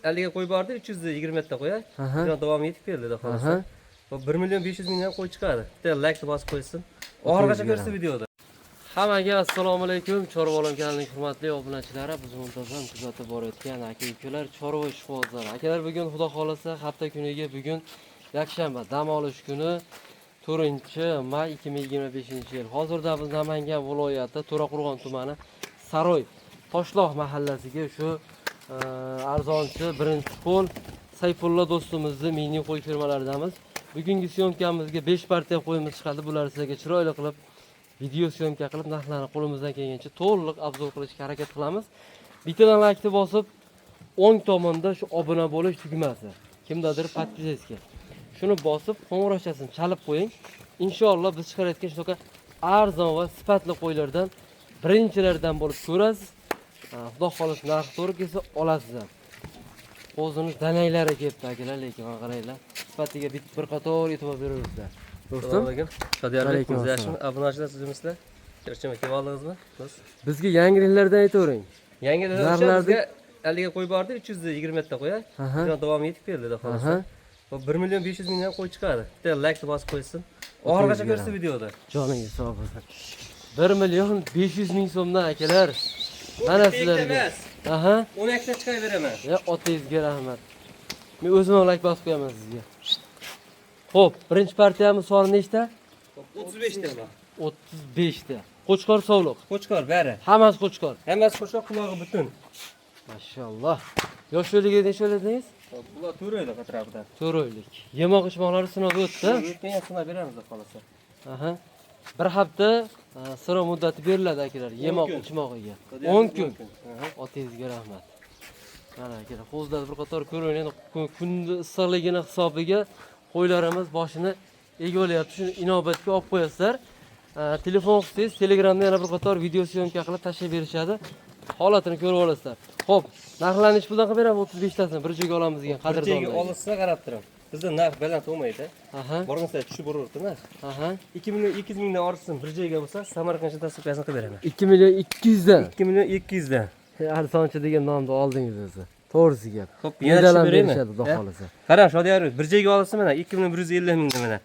50 ga qo'y bordi, 320 ta qo'ya. Buni davom etib keldi xudo xolasa. 1.500.000 qo'y chiqadi. Bitta like bosib qo'ysin. Oxirigacha ko'rsa videoda. Hammaga assalomu alaykum. Chorvolam kanalining hurmatli obunachilari, biz muntazam kuzatib borayotgan aka-ukalar, chorva ishqibozlari. Akalar, bugun xudo xolasa hafta kuniga bugun yakshanba, dam olish kuni 4-may 2025-yil. Hozirda biz Namangan viloyati To'raqo'rg'on tumani Saroy Toshloq mahallasiga shu arzonchi birinchi qo'l Sayfulla do'stimizning mini qo'y fermalaridamiz. Bugungi syomkamizga 5 partiya qo'yimiz chiqadi. Bular sizlarga chiroyli qilib video syomka qilib, narxlarni qo'limizdan kelgancha to'liq obzor qilishga harakat qilamiz. Bittadan like bosib, o'ng tomonda shu obuna bo'lish tugmasi, kimdadir podpiska. Shuni bosib, qo'ng'iroqchasini chalib qo'ying. Inshaalloh biz chiqarayotgan shunaqa arzon va sifatli qo'ylardan birinchilardan bo'lib ko'rasiz. Xudo xohlasa narx to'g'ri kelsa olasiz ham. O'zimiz danaylari kelibdi akalar, lekin qaranglar, sifatiga bir qator e'tibor beraverasizlar. Do'stim, alaykum assalom. Obunachilar sizmisizlar? Kirchim aka, oldingizmi? Bizga yangiliklardan aytavering. Yangiliklar 50 ga qo'y bordi, 320 ta qo'ya. Buni davom etib keldi xudo xolasa. 1.500.000 qo'y chiqadi. Bitta like bosib qo'ysin. Oxirigacha ko'rsa videoda. Joningiz sog' bo'lsin. 1.500.000 so'mdan akalar. Mana sizlarga. 10 ta chiqaraveraman. Otangizga rahmat. Men o'zim like bosib qo'yaman sizga. Xo'p, birinchi partiyamiz soni nechta? 35 ta. 35 ta. Qo'chqor sovliq. Qo'chqor bari. Hammasi qo'chqor. Hammasi qo'chqor, qulog'i butun. Mashalloh. Yoshligiga necha o'ldingiz? Bular 4 oylik atrofida. 4 oylik. Yemoq ichmoqlari sinovdan o'tdi. O'tgan sinov beramiz xolasa. Bir hafta sinov muddati beriladi akalar, yemoq ichmog'iga. 10 kun. Otangizga rahmat. Mana akalar, hozirda bir qator ko'ringlar, kunni issiqligini hisobiga qo'ylarimiz boshini ega olyapti. Shuni inobatga olib qo'yasizlar. Telefon qilsangiz, Telegramda yana bir qator video syomka qilib tashlab berishadi. Holatini ko'rib olasizlar. Xo'p, narxlanish puldan qilib beraman 35 tasini bir joyga olamiz degan qadrdonlar. Bir joyga olsa qarab turing. Bizda narx baland bo'lmaydi. Borgansa tushib boraverdi narx. 2 million 200 mingdan ortsin bir joyga bo'lsa, Samarqandcha tasdiqlasini qilib beraman. 2 million 200 dan. 2 million 200 dan. Arzonchi degan nomni oldingiz o'zi. To'g'risi gap. Xo'p, yana berishadi xudo xolasa. Qarang, Shodiyorov, bir joyga olsa mana 2 million 150 mingdan mana.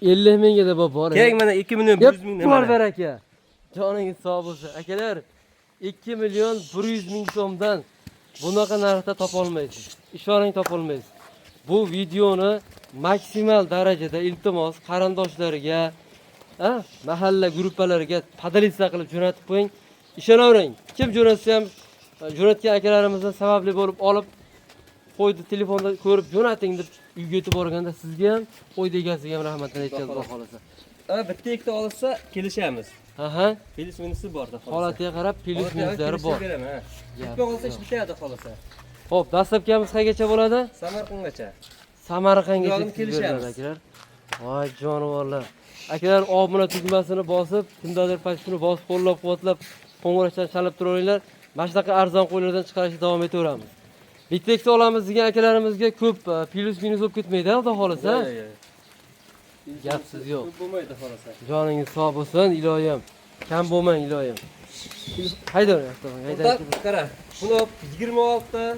50 mingga deb bor. Kerak mana 2 million 100 mingdan. Bor ber aka. Joningiz sog' bo'lsin. Akalar, 2 million 100 ming so'mdan bunaqa narxda topa olmaysiz. Ishoning topa olmaysiz. Bu videoni maksimal darajada iltimos qarindoshlariga, mahalla guruhlariga podalisa qilib jo'natib qo'ying. Ishonavering, kim jo'natsa ham jo'natgan akalarimizdan sababli bo'lib olib qo'ydi, telefonda ko'rib jo'nating deb uyga yetib borganda sizga ham, qo'ydi egasiga ham rahmatini aytamiz xudo xolasa. Bitta ikkita olsa kelishamiz. Pelis minisi bor da xolasa. Holatiga qarab pelis minislari bor. Bitta olsa ish bitadi xolasa. Xo'p, dastlabkamiz qaygacha bo'ladi? Samarqandgacha. Samarqandgacha kelishamiz akalar. Voy jonivorlar. Akalar, obuna tugmasini bosib, kimdadir pastini bosib qo'llab-quvvatlab, qo'ng'iroqdan chalib turaveringlar. Mana shunaqa arzon qo'ylardan chiqarishga davom etaveramiz. Bitta ikkita olamiz degan akalarimizga ko'p plus minus bo'lib ketmaydi, xudo xolasa. Gapsiz yo'q. Ko'p bo'lmaydi xolasa. Joningiz sog' bo'lsin, iloyim. Kam bo'lmang, iloyim. Haydayapti. Qara, buni 26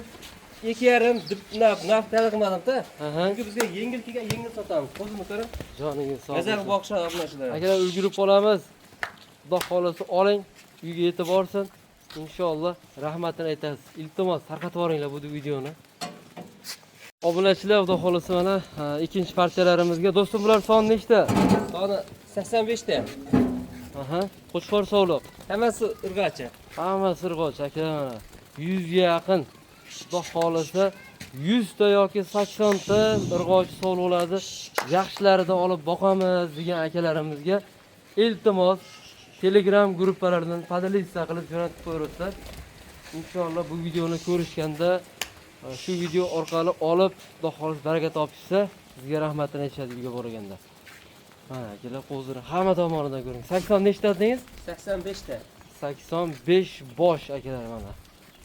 2,5 deb narx talab qilmadim-da. Chunki bizga yengil kelgan, yengil sotamiz. O'zini ko'ring. Joningiz sog' bo'lsin. Mazar boqishadi obunachilar. Akalar, ulgurib qolamiz. Xudo xolasa oling, uyga yetib borsin. Inshaalloh rahmatini aytasiz. Iltimos tarqatib yuboringlar bu videoni. Obunachilar, xudo xolasa mana ikkinchi partiyalarimizga. Do'stim, bular soni nechta? Soni 85 ta. Qo'chqor sovliq. Hammasi irg'achi. Hammasi irg'och akalar mana. 100 ga yaqin. Xudo xolasa 100 ta yoki 80 ta irg'ochi sovliqlarni yaxshilaridan olib boqamiz degan akalarimizga iltimos Telegram guruhlaridan podalisa qilib jo'natib qo'yurlar. Inshaalloh bu videoni ko'rishganda shu video orqali olib, xudo xolos baraka topishsa, sizga rahmatini aytishadi uyga borganda. Mana akalar, qo'zini hamma tomonidan ko'ring. 80 nechta dedingiz? 85 ta. 85 bosh akalar mana.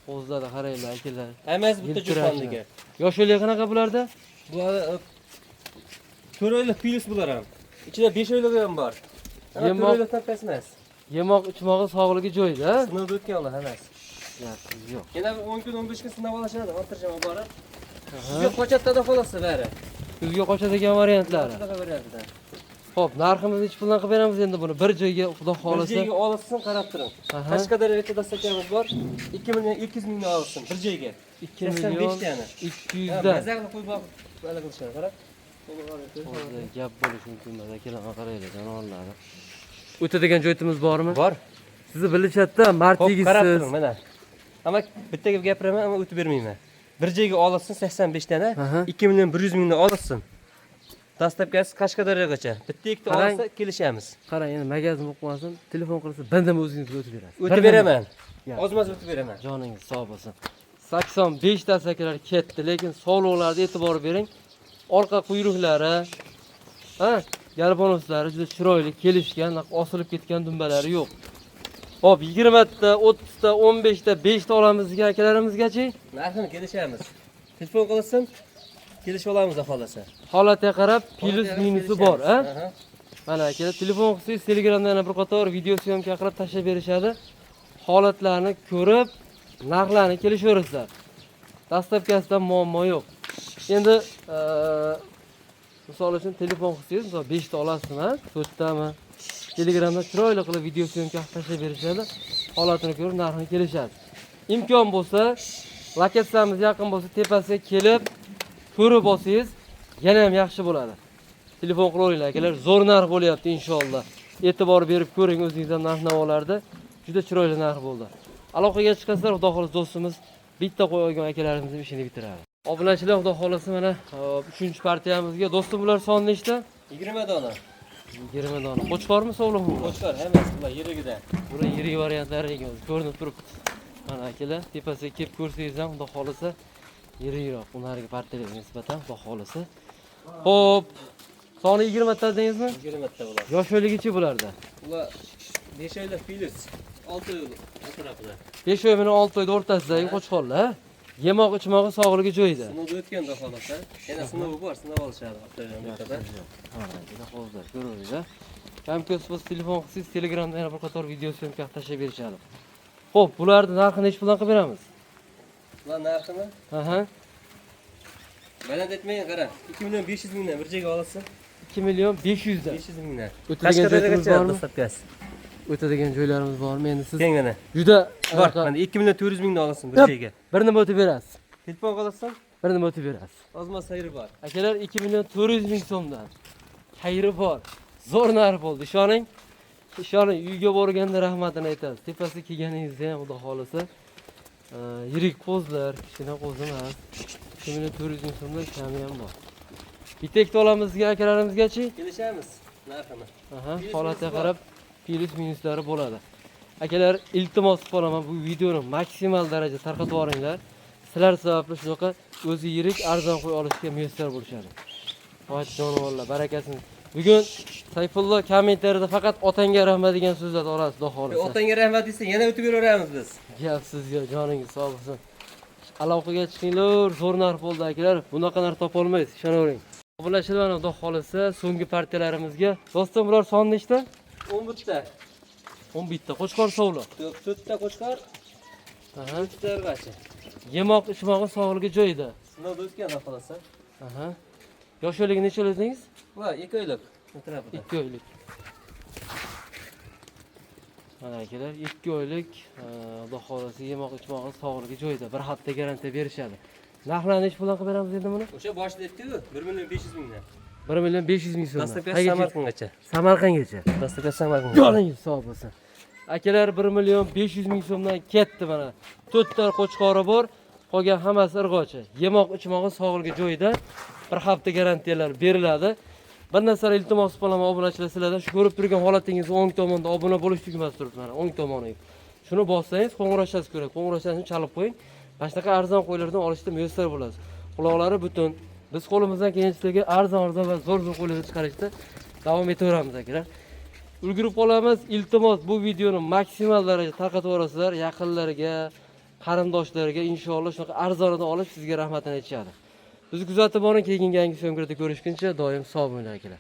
Qo'zlarda qaranglar akalar. Hammasi bitta jo'xonligi. Yoshlik qanaqa bularda? Bular 4 oylik pilis bular ham. Ichida 5 oylik ham bor. Yemoq ichmog'i sog'ligi joyida. Sinovdan o'tgan ular hammasi. Gapsiz yo'q. Yana 10 kun 15 kun sinab olishadi, xotirjam borib. Sizga qo'chatda qolasiz bari. Sizga qochadigan variantlari. Shunaqa variantida. Xo'p, narximizni necha puldan qilib beramiz endi buni? Bir joyga xudo Bir xolasa. joyga olsin, qarab turing. Qashqadaryoda dastakamiz bor. 2 million 200 mingdan olsin bir joyga. 2 million 200 dan. Mazaqni qo'yib boq, bala qilishadi, qarab. O'zi gap bo'lishi mumkin emas, akalar qaraylar, janovorlar. O'tadigan joyimiz bormi? Bor. Sizni bilishadi, mart Xo'p, qarab tegisiz. turing mana. Ammo bitta gap gapiraman, ammo o'tib bermayman. Bir joyga olsin 85 dana, 2 million 100 mingdan olsin. Dastlabkasi Qashqadaryogacha. Bitta ikkita olsa kelishamiz. Qarang, endi magazin o'qimasin, telefon qilsa, bandam o'zingizga o'tib berasiz. O'tib beraman. Ozmaz o'tib beraman. Joningiz sog' bo'lsin. 85 ta akalar ketdi, lekin sog'liqlarga e'tibor bering. Orqa quyruqlari, galbonuslari juda chiroyli kelishgan, osilib ketgan dumbalari yo'q. Hop, 20 ta, 30 ta, 15 ta, 5 ta olamiz degan akalarimizgachi Narxini kelishamiz. Telefon qilasan, kelishib olamiz xohlasa. holatga qarab plus minusi bor, Mana akalar telefon qilsangiz Telegramda yana bir qator video syomka qilib tashlab berishadi. Holatlarni ko'rib, narxlarni kelishaverasizlar. Dastlabkasida muammo yo'q. Endi misol uchun telefon qilsangiz, misol 5 ta olasizmi, 4 tami? Telegramda chiroyli qilib video syomka tashlab berishadi. Holatini ko'rib, narxini kelishadi. Imkon bo'lsa, lokatsiyamiz yaqin bo'lsa, tepasiga kelib ko'rib olsangiz, yana ham yaxshi bo'ladi. Telefon qilaveringlar akalar, zo'r narx bo'lyapti inshaalloh. E'tibor berib ko'ring, o'zingizdan narx-navolarda juda chiroyli narx bo'ldi. Aloqaga chiqasizlar, xudo xolasa do'stimiz bitta qo'y olgan akalarimizning ishini bitiradi. Obunachilar, xudo xolasa mana 3-partiyamizga do'stim bular soni nechta? 20 dona. 20 dona. Qo'chqormi, sovliqmi? Qo'chqor, hammasi bular yirigidan. Bular yirik variantlari ekan, ko'rinib turibdi. Mana akalar, tepasiga kelib ko'rsangiz ham, xudo xolasa yirikroq, unariga partiyalarga nisbatan, xudo xolasa. Xo'p, soni 20 ta dedingizmi? 20 ta bular. Yosh o'yligichi bularda. Ular 5 oylik filiz, 6 oylik atrofida. 5 oy bilan 6 oyda o'rtasidagi qo'chqorlar. Yemoq ichmog'i sog'ligi joyida. Sinovda o'tganda xohlasa, yana sinovi bor, sinov olishadi haftada. Juda hozir ko'ringlar. Kamko'z siz telefon qilsangiz, Telegramda yana bir qator video syomka tashlab berishadi. Xo'p, bularni narxini necha puldan qilib beramiz? Ular narxini? Baland etmang, qara. 2 million 500 mingdan bir joyga olasiz. 2 million 500 dan. 500 mingdan. Qashqadaryogacha Qashqadaryogacha dastlabkasi. O'tadigan joylarimiz bormi? Endi siz Kengana. juda Bor, mana 2 million 400 mingdan olasiz bir joyga. bir nima o'tib berasiz. Telefon qilasan, Bir nima o'tib berasiz. ozmas sayri bor. Akalar 2 million 400 ming so'mdan. Xayri bor. Zo'r narx bo'ldi. Ishoning. Ishoning, uyga borganda rahmatini aytasiz. Tepasiga kelganingizda ham xudo xolasa yirik qo'zlar, kichkina qo'z emas. 2 million 400 ming so'mdan kami ham bor. Bitta ikkita olamiz degan akalarimizgachi? Kelishamiz narxini. Holatga qarab plus minuslari bo'ladi. Akalar, iltimos qilaman, bu videoni maksimal darajada tarqatib yuboringlar. Sizlar sababli shunaqa o'zi yirik arzon qo'y olishga muyassar bo'lishadi. Voy jonivorlar, barakasini. Bugun Sayfullo kommentariyada faqat otangga rahmat degan so'zlarni olasiz, xudo xolasa. Otangga rahmat desa, yana o'tib beraveramiz biz. Gapsiz yo, joningiz sog' bo'lsin. Aloqaga chiqinglar, zo'r narx bo'ldi akalar. Bunaqa narx topa olmaysiz, ishonavering. Obunachilar, xudo xolasa, so'nggi partiyalarimizga. Do'stim, bular soni nechta? 11 ta. 11 ta qo'chqor sovliq. 4 ta qo'chqor. 3 ta erg'achi. Yemoq ichmog'i sog'ligi joyida. Sinovda o'tgan xohlasa. Yosh o'yligi necha oylik dedingiz? Ular 2 oylik atrofida. 2 oylik. Mana akalar, 2 oylik, xudo xolasa yemoq ichmog'i sog'ligi joyida. Bir hafta garantiya berishadi. Narxlarni necha puldan qilib beramiz endi buni? O'sha boshida aytdi-ku, 1 million 500 mingdan. 1 million 500 ming so'm. Dastlabki Samarqandgacha. Samarqandgacha. Dastlabki Samarqand. Joningiz sog' bo'lsin. Akalar 1 million 500 ming so'mdan ketdi mana. 4 ta qo'chqori bor, qolgan hammasi irg'ochi. Yemoq ichmog'i sog'ligi joyida. Bir hafta garantiyalar beriladi. Bir narsani iltimos qilaman obunachilar sizlardan, shu ko'rib turgan holatingizni o'ng tomonda obuna bo'lish tugmasi turibdi mana, o'ng tomoniga. Shuni bossangiz qo'ng'iroqchasiz kerak. Qo'ng'iroqchasini chalib qo'ying. Mana shunaqa arzon qo'ylardan olishda muyassar bo'lasiz. Quloqlari butun. Biz qo'limizdan kelgancha arzon va zo'r qo'ylarni chiqarishda davom etaveramiz akalar. Ulgurib qolamiz. Iltimos bu videoni maksimal darajada tarqatib yuborasizlar yaqinlariga, qarindoshlariga inshaalloh shunaqa arzonidan olib sizga rahmatini aytishadi. Bizni kuzatib boring, keyingi yangi syomkada ko'rishguncha doim sog' bo'linglar akalar.